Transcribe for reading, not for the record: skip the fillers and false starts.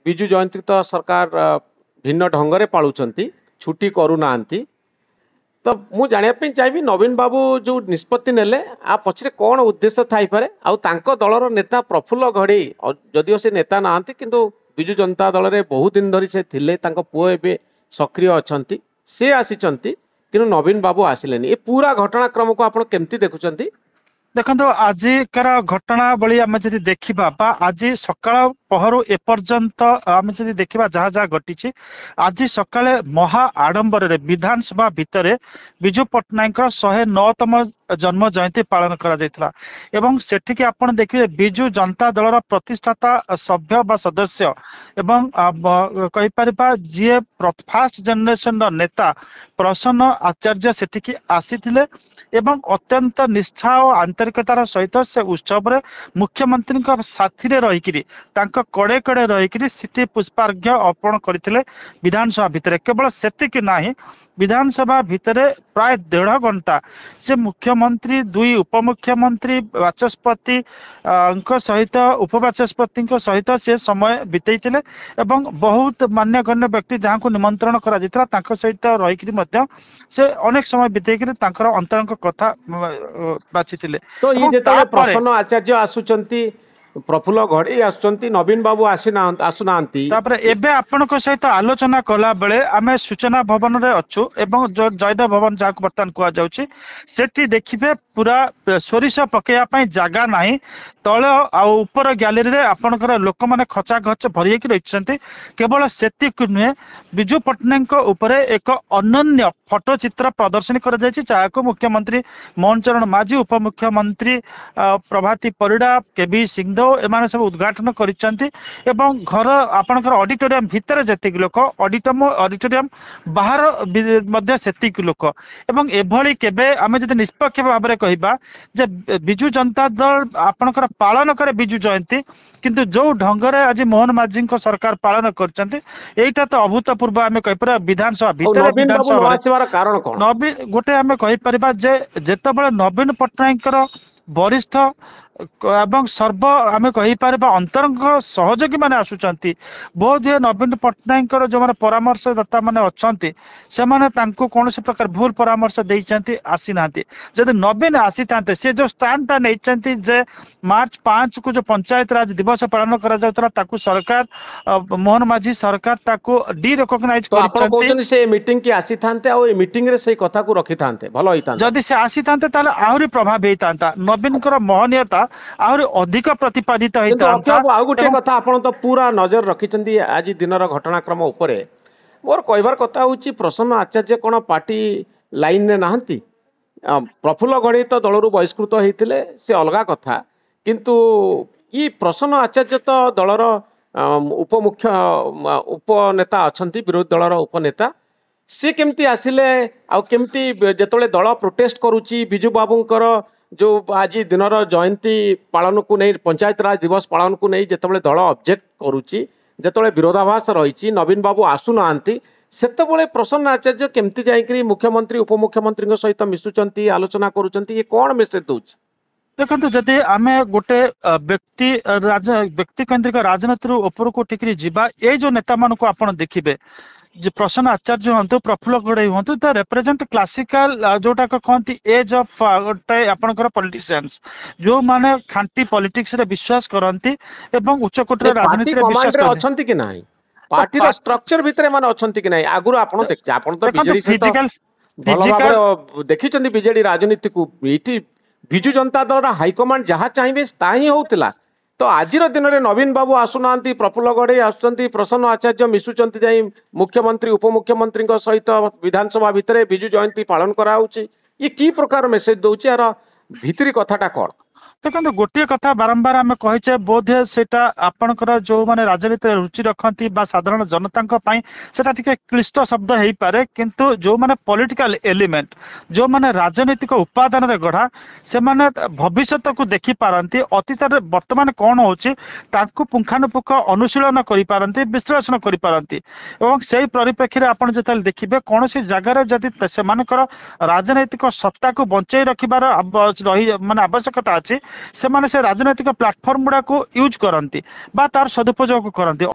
विजु जयंती तो सरकार भिन्न ढंग पालुंट छुट्टी करूना तो मु जानापी चाहिए नवीन बाबू जो निष्पत्ति नेले आ पछरे कौन उद्देश्य थाई पारे दलर नेता प्रफुल्ल घड़ी जदिओ से नेता ना किंतु विजु जनता दल में बहुत दिन धरी से थिले पुओ एवं सक्रिय अच्छा सी आसी कि नवीन बाबू आसिले ये पूरा घटनाक्रम को आप केमती देखुं? देखो आजिकार घटनावली आम जब देखा आज सकाल पहरु एपर्यंत आम जब देखा जहाँ जहाँ घटी आज सकाले महा आडंबर विधानसभा भितर विजु पट्टनायक 109तम जन्म जयंती पालन करा एवं सेठिकी आपण देखिए विजु जनता दलर प्रतिष्ठाता सभ्य बा सदस्य एवं कहि परिबा जे फास्ट जनरेशन नेता प्रसन्न आचार्य सेठिकी आसीथिले एवं अत्यंत निष्ठा और आंतरिकतार सहित से उत्सव रे मुख्यमंत्री साथी रे रही कड़े कड़े रही सिटी पुष्पार्घ्य अर्पण करते विधानसभा भितर केवल सेतिक नाही विधानसभा भितर प्राय 1.5 घंटा से मुख्यमंत्री दुई उपमुख्यमंत्री बाचस्पति सहित उपबाचस्पति सहित से समय बितेइथिले एवं बहुत मान्यगण्य व्यक्ति जहाँ को निमंत्रण करा सहित रही से अनेक समय बितेकरी अंतरंग कथा बाछिथिले। तो ये प्रसन्न आचार्य आसुचंती प्रफुल्ल घड़ी आसुचंती नवीन बाबू आसुना एबे आपनक सहित आलोचना कला बेले आमे सूचना भवन रे अच्छु एवं जयदेव भवन जहाँ बर्तमान कह जाउछि सेठी देखिबे पूरा सोरिष पकेया पई जागा नाही तळ आ ऊपर गैलरी रे आपनकर लोक माने खचा खच भरि के रहिसंती केवल सेतिक नुहे विजु पट्टनायक उपरे एक अनन्य फोटो चित्र प्रदर्शन कर जायछि जाको मुख्यमंत्री मोहन चरण माझी उपमुख्यमंत्री प्रभाती परिडा केबी सिंहदेव एमाने सब उद्घाटन करिसंती एवं घर आपनकर ऑडिटोरियम भितर जतिक लोक ऑडिटोरियम बाहर मध्य सेतिक लोक एवं एभली केबे आमे जति निष्पक्ष भाव रे कहिबा जे विजु जनता दल आपनकर पालन करे विजु जयंती किंतु जो ढंगरे आज मोहन माझी को सरकार पालन करचंती एटा तो अभूतपूर्व आमे कहि पर विधानसभा भितर विधानसभा कारण कोन नवीन गोटे आमे कहि परिबा जे जेतबेले नवीन पट्टनायक वरिष्ठ एवं सर्व आम कहीपर अंतरंग सहयोगी मैंने आसुंच बोध हुए नवीन पट्टनायक जो मैंने परामर्शदाता मैंने अच्छा से कौन प्रकार भूल परामर्श देती आसी ना जब नवीन आसी था सी जो स्टाण्डटा नहीं जे मार्च 5 को जो पंचायत राज दिवस पालन कर सरकार मोहन माझी सरकार ताकू डी रिकॉग्नाइज मीटिंग की आसी था मीटिंग रे से कथा को रखी था भलो होता जदि से आसी था आहरी प्रभाव होता नवीन महनीयता आहरी अधिक प्रतिपादित गोटे कथा आपण तो पूरा नजर रखी आज दिन घटनाक्रम उपरे मोर कहबार कथा हूँ प्रसन्न आचार्य कौन पार्टी लाइन ने नहांती प्रफुल्ल घड़ी तो दलरू बहिष्कृत होते से अलग कथा किंतु ये प्रसन्न आचार्य तो दलर उपनेता अच्छा विरोधी दलर उपनेता सी केमती आसिले आमती जिते दल प्रोटेस्ट करुच्ची विजु बाबूंकर जो आज दिन जयंती पालन को नहीं पंचायत राज दिवस पालन को नहीं जिते दल ऑब्जेक्ट करुच्ची जिते विरोधाभास रही नवीन बाबू आसुना सेतबले प्रसन्न आचार्य केमती जाइकरी मुख्यमंत्री उपमुख्यमंत्री सहित मिशुचंती आलोचना करुचंती ये कौन मेसेज दूच? देखो जदि आम गोटे व्यक्ति केन्द्रिक राजनीति ऊपर को टिकरी जीवा ये जो नेता मान को आप देखिए जे प्रसन्न आचार्य हूँ प्रफुल्ल घड़ई हूँ द रिप्रेजेंट क्लासिकल जोटा कहती एज ऑफ आपनकर पॉलिटिशियंस जो माने खांटी पॉलिटिक्स रे विश्वास करती एवं उच्चकोटर राजनीति रे विश्वास करती कि नाही पार्टी रो स्ट्रक्चर भितरे माने अछंती कि नाही आगुरो आपण देखि आपण तो बीजेडी फिजिकल देखिचंदी बीजेडी राजनीति को एठी विजु जनता दल हाई कमांड जहाँ चाहिए ताही होउतिला तो आज दिन में नवीन बाबू आसुना प्रफुल्ल घड़ई आसुंच प्रसन्न आचार्य मिशुचंती जाई मुख्यमंत्री उपमुख्यमंत्री सहित विधानसभा भितर विजु जयंती पालन कराउची ये की प्रकार मेसेज दउची यार भितरी कथाटा कौन? देखो गोटे कथा बारंबार आम कहे बोधे सेटा आपणकर जो माने राजनीति रुचि रखती साधारण जनता सेटा टिके क्लिष्ट शब्द हो पारे किंतु जो माने पॉलिटिकल एलिमेंट जो माने राजनीतिक उपादान रे गढ़ा से माने भविष्य को देखि पारंती अतीत वर्तमान कौन होची ताकू पुंखानुपुख अनुशीलन करि पारंती विश्लेषण करि पारंती एवं सेही परिप्रेक्षी रे आपण जतल देखिबे कौन सी जगह जदि से मानकर राजनीतिक सत्ता को बंचाई रखिबार माने आवश्यकता अछि से माने से राजनीतिक प्लेटफॉर्म गुड़ा को यूज करती तार सदुपयोग करती।